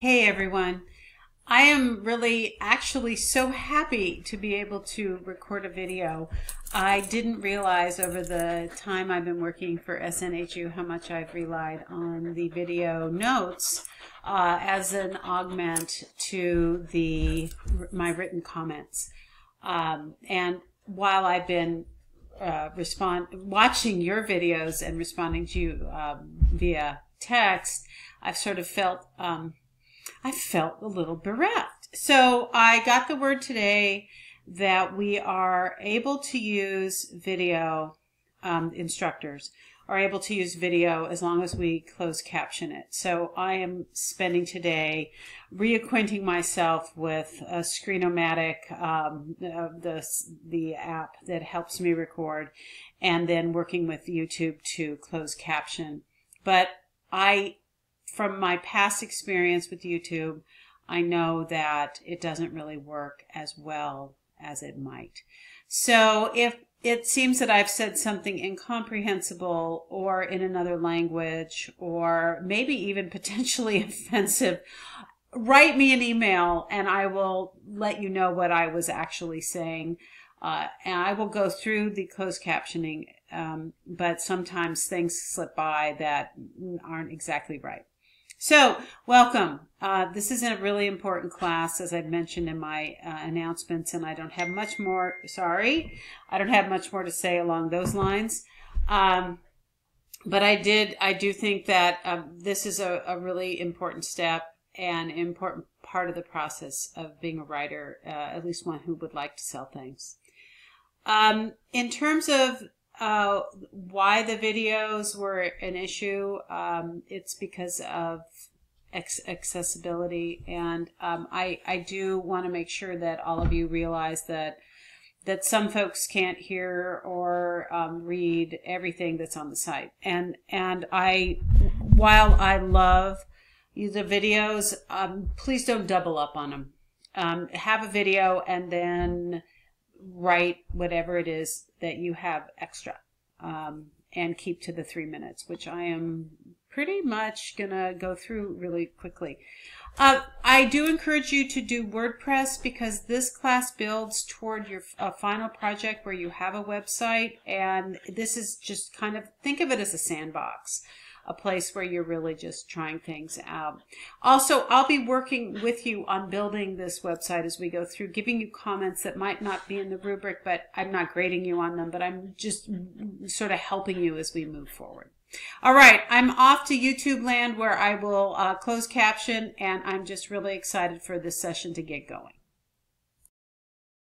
Hey everyone. I am really actually so happy to be able to record a video. I didn't realize over the time I've been working for SNHU how much I've relied on the video notes as an augment to my written comments. And while I've been watching your videos and responding to you via text, I've sort of felt I felt a little bereft. So I got the word today that we are able to use video, instructors are able to use video as long as we close caption it. So I am spending today reacquainting myself with a Screenomatic, the app that helps me record, and then working with YouTube to close caption. But from my past experience with YouTube, I know that it doesn't really work as well as it might. So if it seems that I've said something incomprehensible or in another language or maybe even potentially offensive, write me an email and I will let you know what I was actually saying. And I will go through the closed captioning, but sometimes things slip by that aren't exactly right. So, welcome. This is a really important class, as I've mentioned in my announcements, and I don't have much more, I don't have much more to say along those lines. But I do think that this is a really important step and an important part of the process of being a writer, at least one who would like to sell things. In terms of why the videos were an issue, it's because of accessibility, and I do want to make sure that all of you realize that some folks can't hear or read everything that's on the site. And while I love the videos, please don't double up on them. Have a video and then write whatever it is that you have extra, and keep to the 3 minutes, which I am pretty much gonna go through really quickly. I do encourage you to do WordPress because this class builds toward your final project where you have a website, and this is just kind of, think of it as a sandbox, a place where you're really just trying things out. Also, I'll be working with you on building this website as we go through, giving you comments that might not be in the rubric, but I'm not grading you on them, but I'm just sort of helping you as we move forward. All right, I'm off to YouTube land where I will close caption, and I'm just really excited for this session to get going.